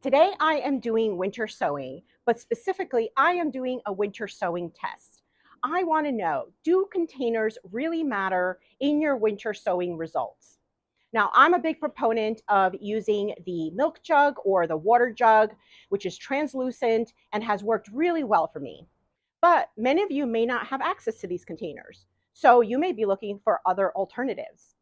Today I am doing winter sowing, but specifically I am doing a winter sowing test. I want to know, do containers really matter in your winter sowing results? Now, I'm a big proponent of using the milk jug or the water jug, which is translucent and has worked really well for me. But many of you may not have access to these containers, so you may be looking for other alternatives.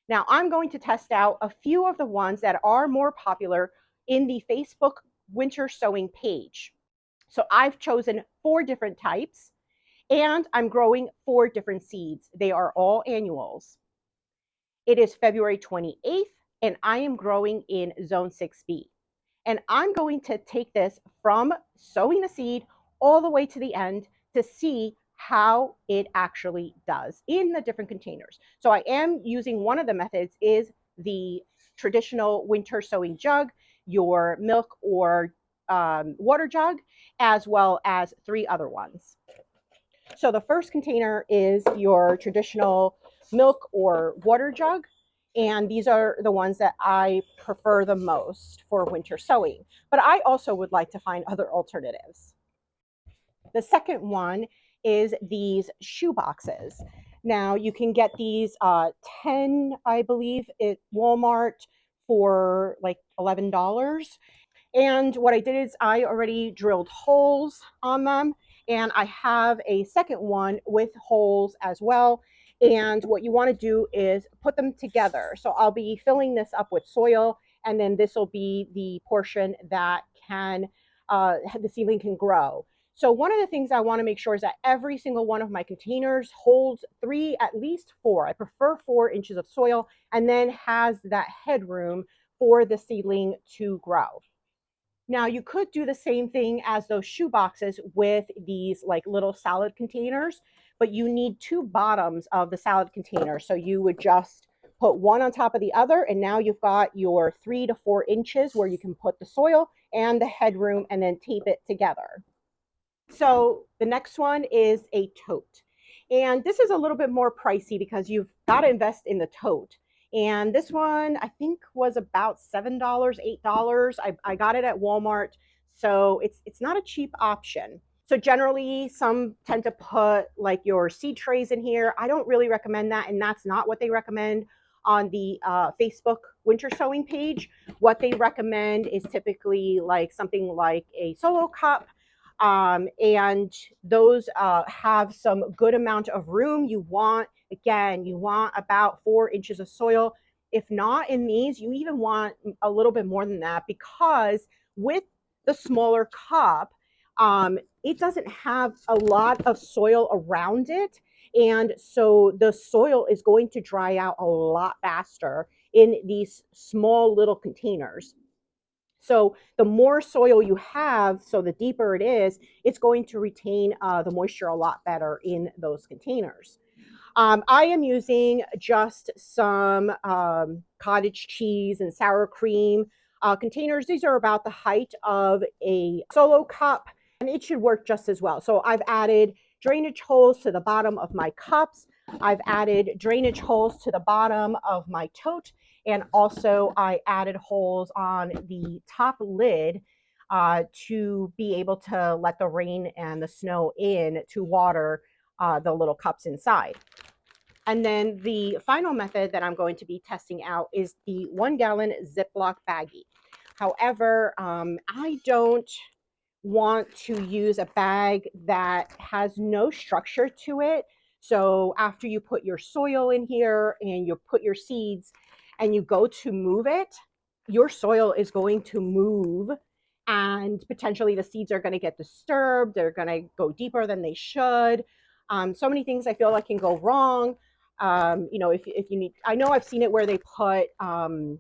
Now, I'm going to test out a few of the ones that are more popular in the Facebook winter sowing page. So I've chosen 4 different types and I'm growing 4 different seeds. They are all annuals. It is February 28th and I am growing in zone 6B. And I'm going to take this from sowing the seed all the way to the end to see how it actually does in the different containers. So I am using, one of the methods is the traditional winter sowing jug, your milk or water jug, as well as 3 other ones. So the first container is your traditional milk or water jug. And these are the ones that I prefer the most for winter sowing. But I also would like to find other alternatives. The second one is these shoe boxes. Now you can get these 10, I believe, at Walmart for like $11. And what I did is I already drilled holes on them, and I have a second one with holes as well. And what you want to do is put them together. So I'll be filling this up with soil, and then this will be the portion that can the seedling can grow. So one of the things I want to make sure is that every single one of my containers holds 3, at least 4. I prefer 4 inches of soil, and then has that headroom for the seedling to grow. Now you could do the same thing as those shoe boxes with these like little salad containers, but you need 2 bottoms of the salad container. So you would just put one on top of the other, and now you've got your 3 to 4 inches where you can put the soil and the headroom and then tape it together. So the next one is a tote. And this is a little bit more pricey because you've got to invest in the tote. And this one, I think, was about $7, $8. I got it at Walmart. So it's not a cheap option. So generally, some tend to put like your seed trays in here. I don't really recommend that. And that's not what they recommend on the Facebook winter sowing page. What they recommend is typically like something like a solo cup, and those have some good amount of room. You want about 4 inches of soil. If not in these, you even want a little bit more than that, because with the smaller cup, it doesn't have a lot of soil around it. And so the soil is going to dry out a lot faster in these small little containers. So the more soil you have, so the deeper it is, it's going to retain the moisture a lot better in those containers. I am using just some cottage cheese and sour cream containers. These are about the height of a solo cup, and it should work just as well. So I've added drainage holes to the bottom of my cups. I've added drainage holes to the bottom of my tote, and also I added holes on the top lid to be able to let the rain and the snow in to water the little cups inside. And then the final method that I'm going to be testing out is the 1-gallon Ziploc baggie. However, I don't want to use a bag that has no structure to it. So after you put your soil in here and you put your seeds and you go to move it, your soil is going to move, and potentially the seeds are going to get disturbed. They're going to go deeper than they should. So many things I feel like can go wrong. If you need, I know I've seen it where they put some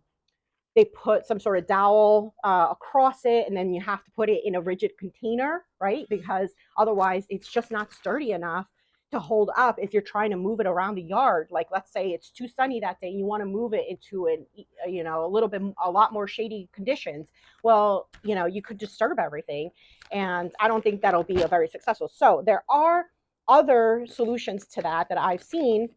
sort of dowel across it, and then you have to put it in a rigid container, right? Because otherwise it's just not sturdy enough to hold up if you're trying to move it around the yard. Like, let's say it's too sunny that day and you want to move it into a lot more shady conditions. Well, you could disturb everything, and I don't think that'll be a very successful. So there are other solutions to that I've seen,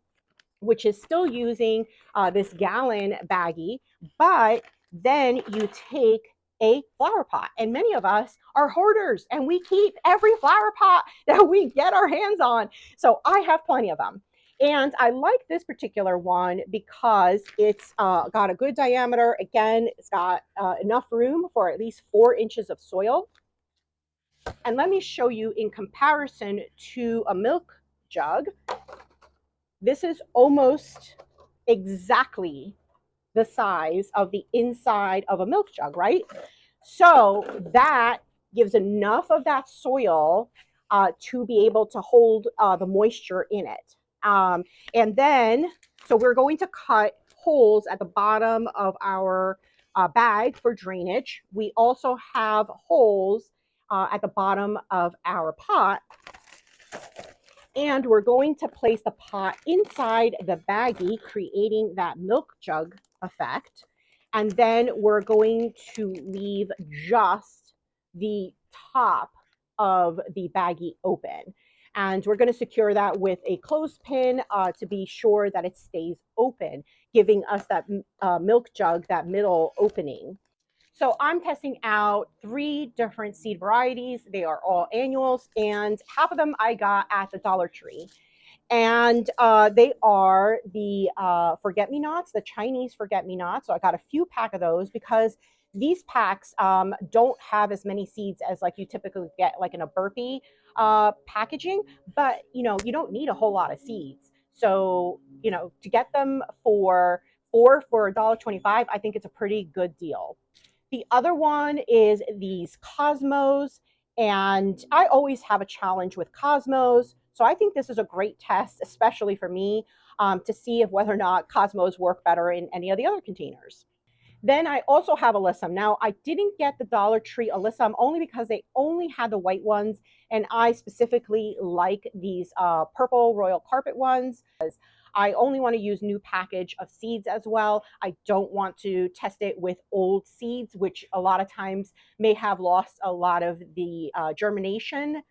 which is still using this gallon baggie, but then you take a flower pot. And many of us are hoarders and we keep every flower pot that we get our hands on. So I have plenty of them. And I like this particular one because it's got a good diameter. Again, it's got enough room for at least 4 inches of soil. And let me show you in comparison to a milk jug. This is almost exactly the size of the inside of a milk jug, right? So that gives enough of that soil to be able to hold the moisture in it. And then, so we're going to cut holes at the bottom of our bag for drainage. We also have holes at the bottom of our pot. And we're going to place the pot inside the baggie, creating that milk jug effect. And then we're going to leave just the top of the baggie open. And we're going to secure that with a clothespin to be sure that it stays open, giving us that milk jug, that middle opening. So I'm testing out 3 different seed varieties. They are all annuals, and half of them I got at the Dollar Tree. And they are the forget-me-nots, the Chinese forget-me-nots. So I got a few pack of those because these packs don't have as many seeds as like you typically get like in a burpee packaging, but you don't need a whole lot of seeds. So to get them for $1.25, I think it's a pretty good deal. The other one is these Cosmos, and I always have a challenge with Cosmos. So I think this is a great test, especially for me, to see if whether or not Cosmos work better in any of the other containers. Then I also have Alyssum. Now, I didn't get the Dollar Tree Alyssum only because they only had the white ones, and I specifically like these purple Royal Carpet ones. I only want to use new package of seeds as well. I don't want to test it with old seeds, which a lot of times may have lost a lot of the germination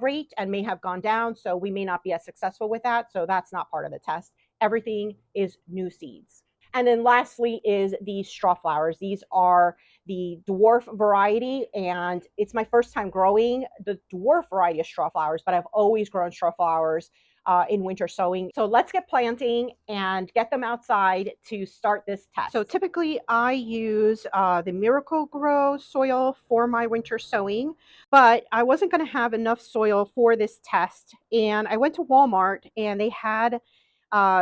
rate and may have gone down. So we may not be as successful with that. So that's not part of the test. Everything is new seeds. And then lastly is the straw flowers. These are the dwarf variety, and it's my first time growing the dwarf variety of straw flowers, but I've always grown straw flowers in winter sowing. So let's get planting and get them outside to start this test. So typically I use the Miracle-Gro soil for my winter sowing, but I wasn't going to have enough soil for this test. And I went to Walmart and they had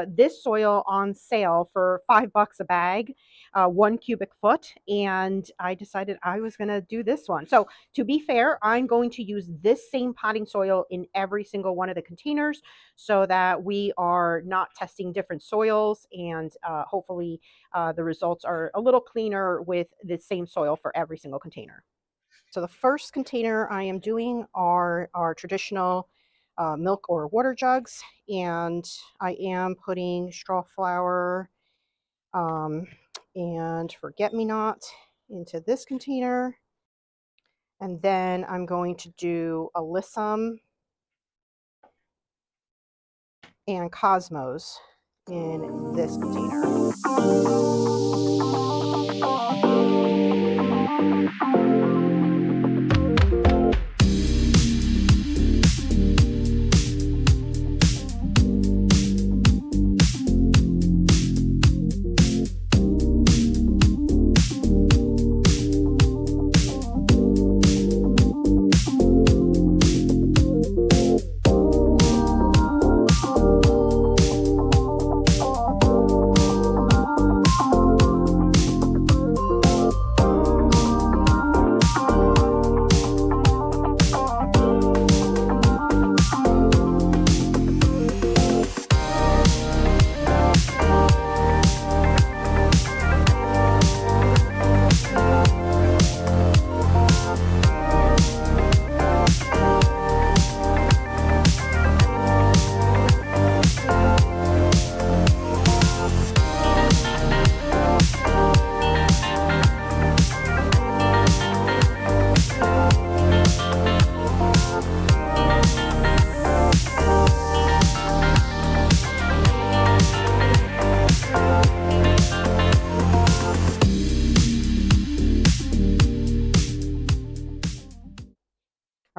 this soil on sale for $5 a bag, 1 cubic foot, and I decided I was going to do this one. So to be fair, I'm going to use this same potting soil in every single one of the containers so that we are not testing different soils, and hopefully the results are a little cleaner with the same soil for every single container. So the first container I am doing are our traditional milk or water jugs, and I am putting straw flower and forget-me-not into this container, and then I'm going to do Alyssum and Cosmos in this container.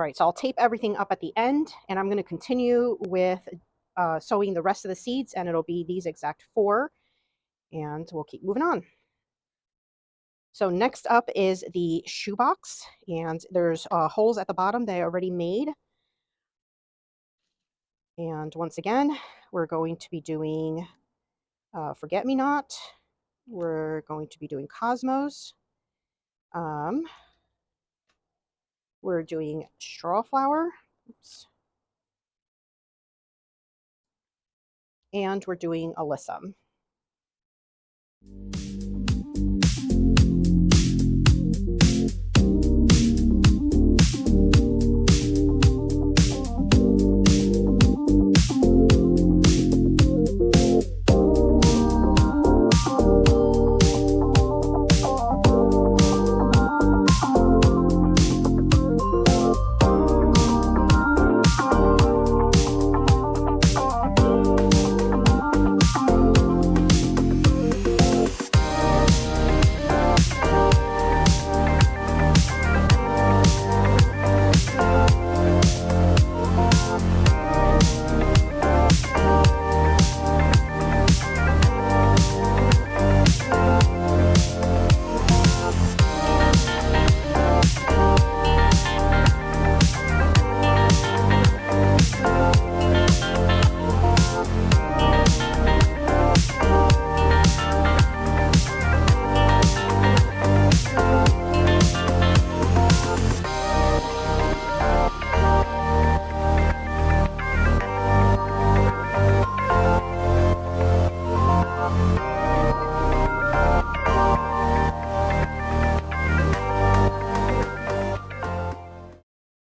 All right, so I'll tape everything up at the end, and I'm going to continue with sowing the rest of the seeds, and it'll be these exact 4, and we'll keep moving on. So next up is the shoebox, and there's holes at the bottom that I already made. And once again, we're going to be doing Forget-Me-Not. We're going to be doing Cosmos. We're doing Straw Flower. Oops. And we're doing Alyssum.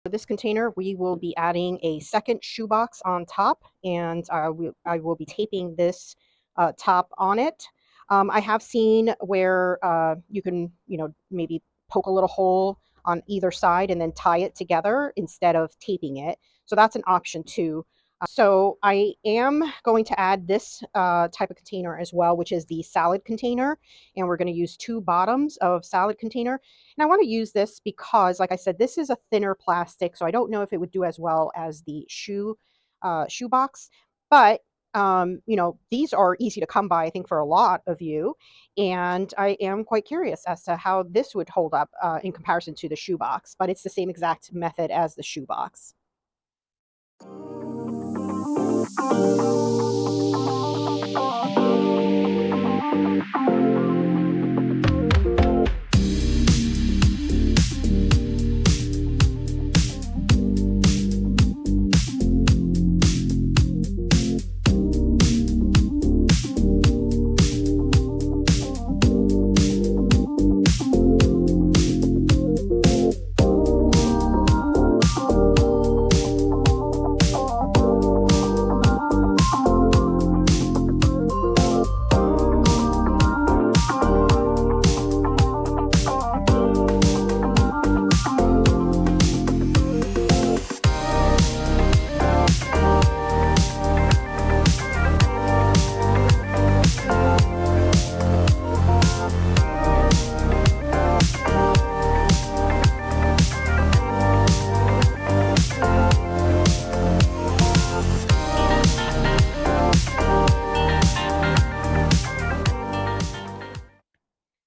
For this container, we will be adding a second shoebox on top, and I will be taping this top on it. I have seen where you can, maybe poke a little hole on either side and then tie it together instead of taping it. So that's an option too. So I am going to add this type of container as well, which is the salad container. And we're going to use 2 bottoms of salad container. And I want to use this because, like I said, this is a thinner plastic. So I don't know if it would do as well as the shoebox. But, these are easy to come by, I think, for a lot of you. And I am quite curious as to how this would hold up in comparison to the shoebox. But it's the same exact method as the shoebox.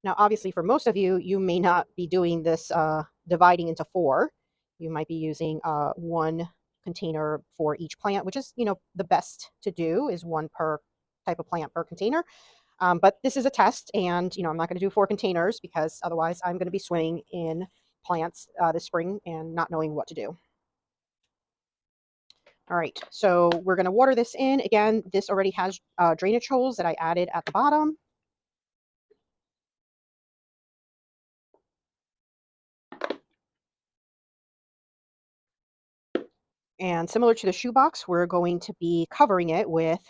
Now, obviously, for most of you, you may not be doing this dividing into 4. You might be using 1 container for each plant, which is, the best to do is 1 per type of plant per container. But this is a test, and, I'm not going to do 4 containers because otherwise I'm going to be swimming in plants this spring and not knowing what to do. All right, so we're going to water this in. Again, this already has drainage holes that I added at the bottom. And similar to the shoebox, we're going to be covering it with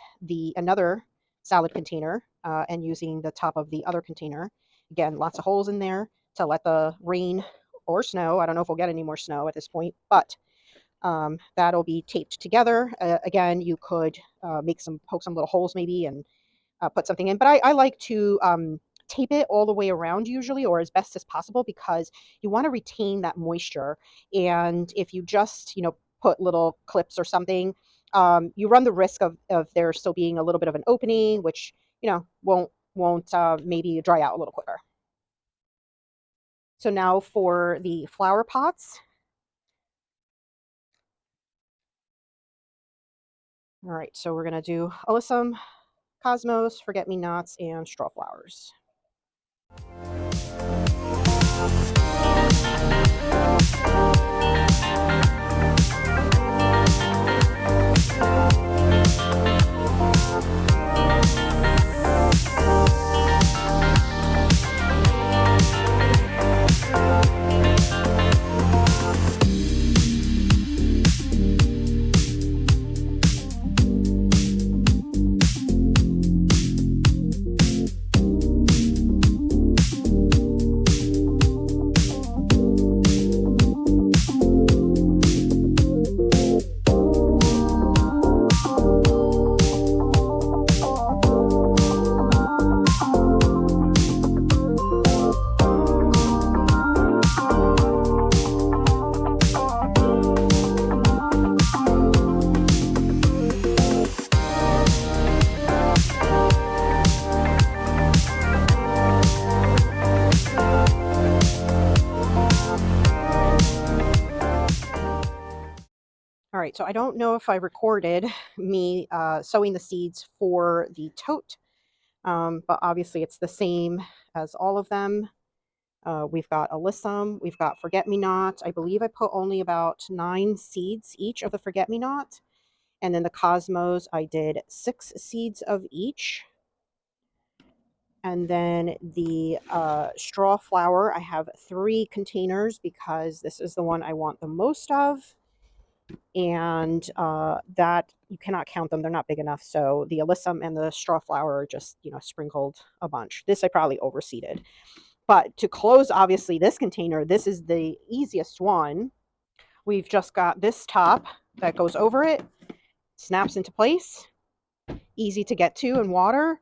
another salad container and using the top of the other container. Again, lots of holes in there to let the rain or snow, I don't know if we'll get any more snow at this point, but that'll be taped together. Again, you could poke some little holes maybe and put something in. But I like to tape it all the way around usually, or as best as possible, because you want to retain that moisture. And if you just, put little clips or something, you run the risk of there still being a little bit of an opening, which, won't maybe dry out a little quicker. So now for the flower pots. All right, so we're going to do alyssum, cosmos, forget-me-nots, and straw flowers. All right, so I don't know if I recorded me sowing the seeds for the tote, but obviously it's the same as all of them. We've got alyssum, we've got forget-me-not. I believe I put only about 9 seeds each of the forget-me-not. And then the cosmos, I did 6 seeds of each. And then the straw flower, I have 3 containers because this is the one I want the most of. And that you cannot count them, they're not big enough. So the alyssum and the straw flower are just, sprinkled a bunch. This I probably overseeded. But to close, obviously, this container, this is the easiest one. We've just got this top that goes over it, snaps into place, easy to get to and water.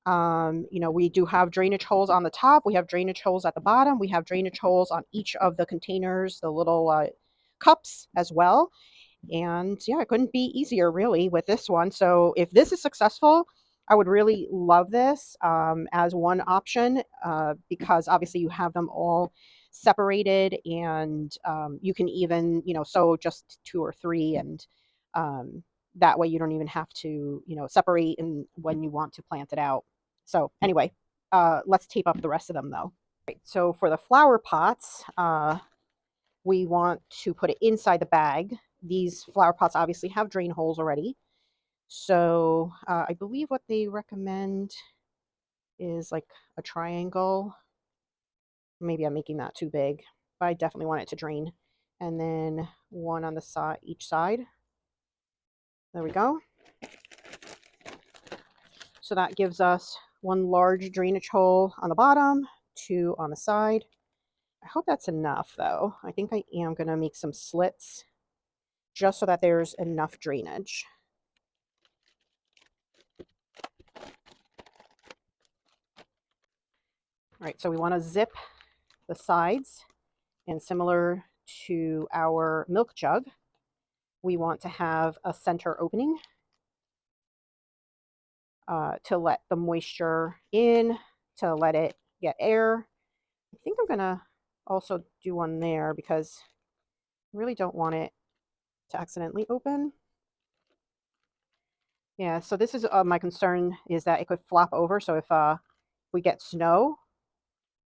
We do have drainage holes on the top. We have drainage holes at the bottom. We have drainage holes on each of the containers, the little cups as well. And yeah, it couldn't be easier really with this one. So if this is successful, I would really love this as one option because obviously you have them all separated, and you can even, sow just 2 or 3, and that way you don't even have to, separate and when you want to plant it out. So anyway, let's tape up the rest of them though. Right, so for the flower pots, we want to put it inside the bag. These flower pots obviously have drain holes already. So I believe what they recommend is like a triangle. Maybe I'm making that too big, but I definitely want it to drain. And then 1 on the side, each side. There we go. So that gives us 1 large drainage hole on the bottom, 2 on the side. I hope that's enough though. I think I am going to make some slits just so that there's enough drainage. All right, so we want to zip the sides, and similar to our milk jug, we want to have a center opening to let the moisture in, to let it get air. I think I'm going to also do one there because I really don't want it to accidentally open. Yeah, so this is my concern, is that it could flop over. So if we get snow,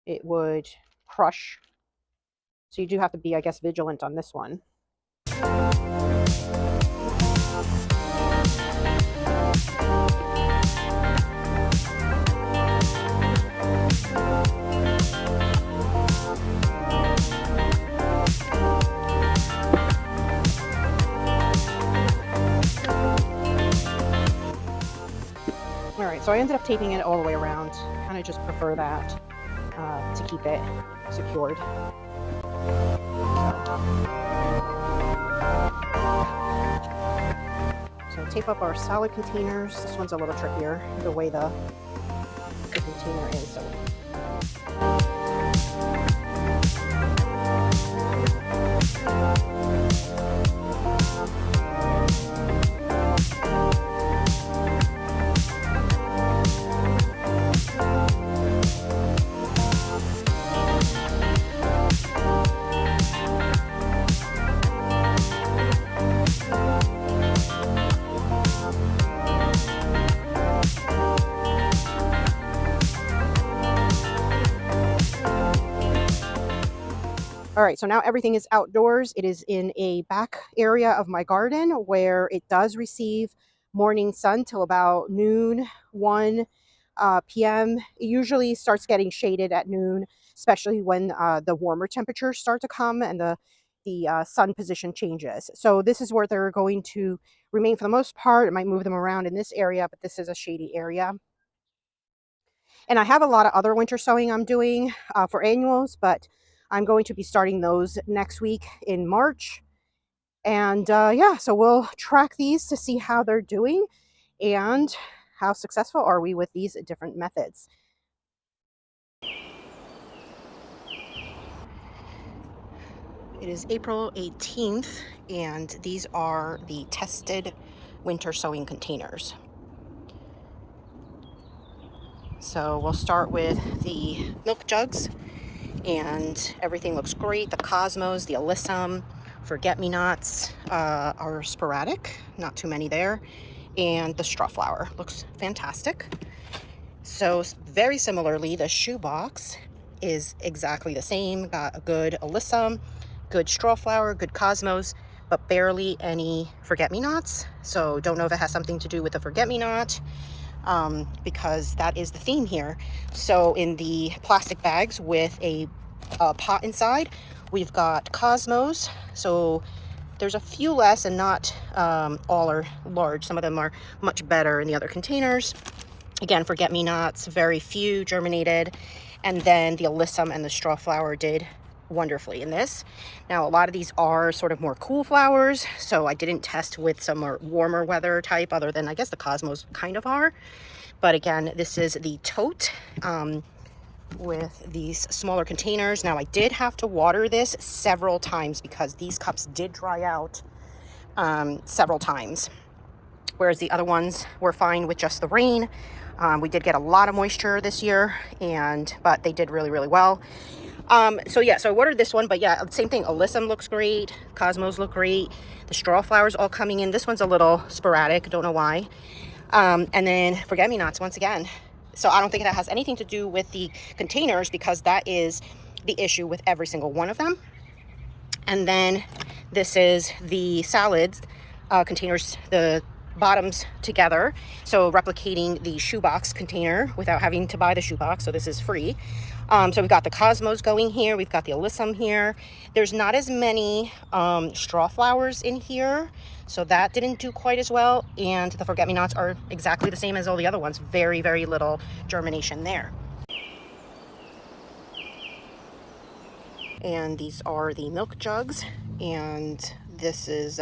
it would crush. So you do have to be, I guess, vigilant on this one. All right, so I ended up taping it all the way around. I kind of just prefer that to keep it secured. So tape up our solid containers. This one's a little trickier, the way the container is. So All right, so now everything is outdoors. It is in a back area of my garden where it does receive morning sun till about noon, 1 p.m. It usually starts getting shaded at noon, especially when the warmer temperatures start to come and the sun position changes. So this is where they're going to remain for the most part. It might move them around in this area, but this is a shady area. And I have a lot of other winter sowing I'm doing for annuals, but I'm going to be starting those next week in March. And yeah, so we'll track these to see how they're doing and how successful are we with these different methods. It is April 18th, and these are the tested winter sowing containers. So we'll start with the milk jugs, and everything looks great. The cosmos, the alyssum, forget-me-nots are sporadic, not too many there, and the straw flower looks fantastic. So very similarly, the shoebox is exactly the same. Got a good alyssum, good straw flower, good cosmos, but barely any forget-me-nots. So don't know if it has something to do with the forget-me-not, because that is the theme here. So in the plastic bags with a pot inside, we've got cosmos. So there's a few less, and not all are large. Some of them are much better in the other containers. Again, forget-me-nots, very few germinated. And then the alyssum and the straw flower did wonderfully in this. Now, a lot of these are sort of more cool flowers, so I didn't test with some more warmer weather type, other than I guess the cosmos kind of are. But again, this is the tote with these smaller containers. Now, I did have to water this several times because these cups did dry out several times, whereas the other ones were fine with just the rain. We did get a lot of moisture this year, but they did really, really well. So yeah, so I watered this one, but yeah, same thing. Alyssum looks great. Cosmos look great. The straw flowers all coming in. This one's a little sporadic. Don't know why. And then forget-me-nots once again. So I don't think that has anything to do with the containers, because that is the issue with every single one of them. And then this is the salads containers, the bottoms together, so replicating the shoebox container without having to buy the shoebox. So this is free. So we've got the cosmos going here, we've got the alyssum here. There's not as many straw flowers in here, so that didn't do quite as well. And the forget-me-nots are exactly the same as all the other ones. Very, very little germination there. And these are the milk jugs, and this is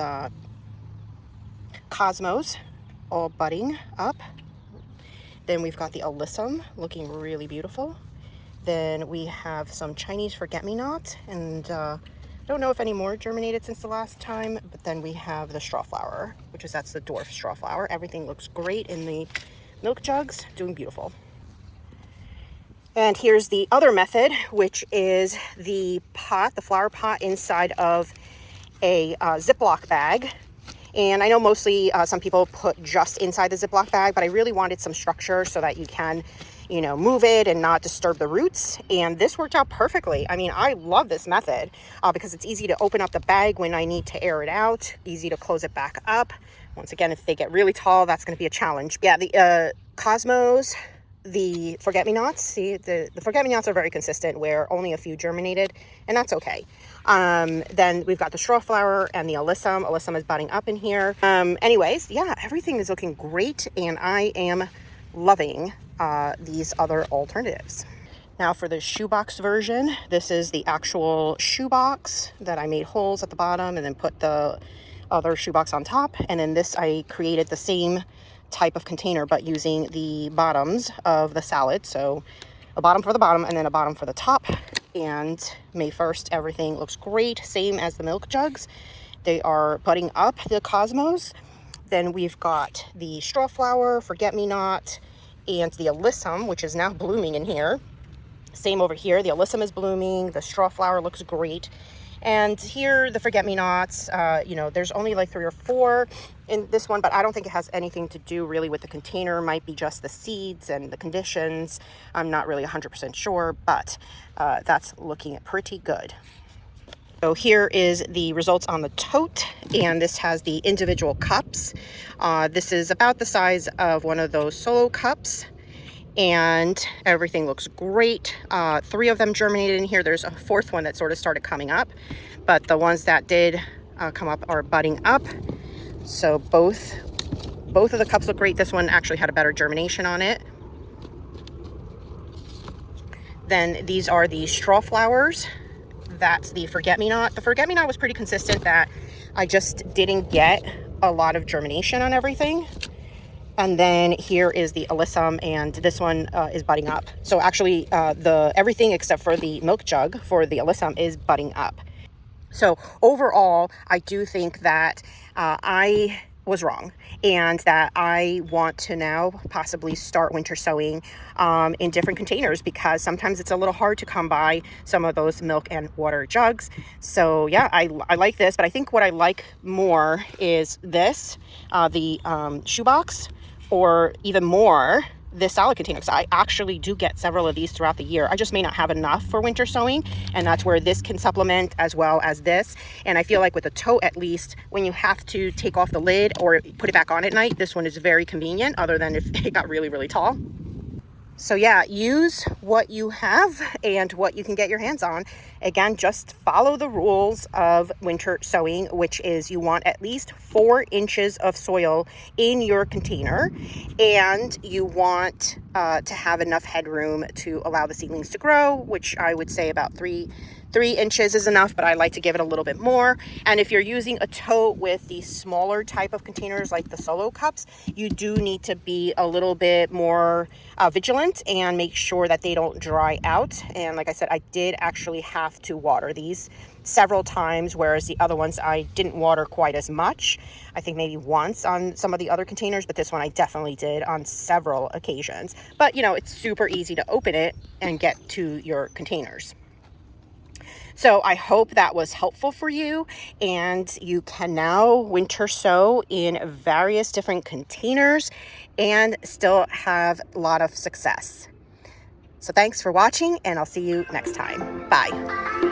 cosmos all budding up. Then we've got the alyssum looking really beautiful. Then we have some Chinese forget-me-not, and don't know if any more germinated since the last time. But then we have the straw flower, that's the dwarf straw flower. Everything looks great in the milk jugs, doing beautiful. And here's the other method, which is the pot, the flower pot inside of a Ziploc bag. And I know mostly some people put just inside the Ziploc bag, but I really wanted some structure so that you can, move it and not disturb the roots. And this worked out perfectly. I mean, I love this method because it's easy to open up the bag when I need to air it out, easy to close it back up. Once again, if they get really tall, that's going to be a challenge. Yeah, the cosmos, the forget-me-nots, see, the forget-me-nots are very consistent, where only a few germinated, and that's okay. Then we've got the straw flower and the alyssum. Alyssum is budding up in here. Anyways, yeah, everything is looking great, and I am loving these other alternatives. Now for the shoebox version, this is the actual shoebox that I made holes at the bottom and then put the other shoebox on top. And then this, I created the same type of container, but using the bottoms of the salad. So a bottom for the bottom and then a bottom for the top. And May 1st, everything looks great. Same as the milk jugs. They are budding up, the cosmos. Then we've got the straw flower, forget-me-not, and the alyssum, which is now blooming in here. Same over here. The alyssum is blooming. The straw flower looks great. And here, the forget-me-nots, there's only like 3 or 4 in this one, but I don't think it has anything to do really with the container. It might be just the seeds and the conditions. I'm not really 100% sure, but that's looking pretty good. So here is the results on the tote, and this has the individual cups. This is about the size of one of those solo cups, and everything looks great. 3 of them germinated in here. There's a 4th one that sort of started coming up, but the ones that did come up are budding up. So both of the cups look great. This one actually had a better germination on it. Then these are the straw flowers. That's the forget-me-not. The forget-me-not was pretty consistent, that I just didn't get a lot of germination on everything. And then here is the alyssum, and this one is budding up. So actually everything except for the milk jug for the alyssum is budding up. So overall, I do think that I was wrong, and that I want to now possibly start winter sowing in different containers, because sometimes it's a little hard to come by some of those milk and water jugs. So yeah, I like this, but I think what I like more is this, the shoebox, or even more this solid container, because I actually do get several of these throughout the year. I just may not have enough for winter sowing, and that's where this can supplement, as well as this. And I feel like with a tote, at least, when you have to take off the lid or put it back on at night, this one is very convenient, other than if it got really, really tall. So yeah, use what you have and what you can get your hands on. Again, just follow the rules of winter sowing, which is you want at least 4 inches of soil in your container, and you want to have enough headroom to allow the seedlings to grow, which I would say about 3 inches is enough, but I like to give it a little bit more. And if you're using a tote with the smaller type of containers like the solo cups, you do need to be a little bit more vigilant and make sure that they don't dry out. And like I said, I did actually have to water these several times, whereas the other ones I didn't water quite as much. I think maybe once on some of the other containers, but this one I definitely did on several occasions. But you know, it's super easy to open it and get to your containers. So I hope that was helpful for you, and you can now winter sow in various different containers and still have a lot of success. So thanks for watching, and I'll see you next time. Bye.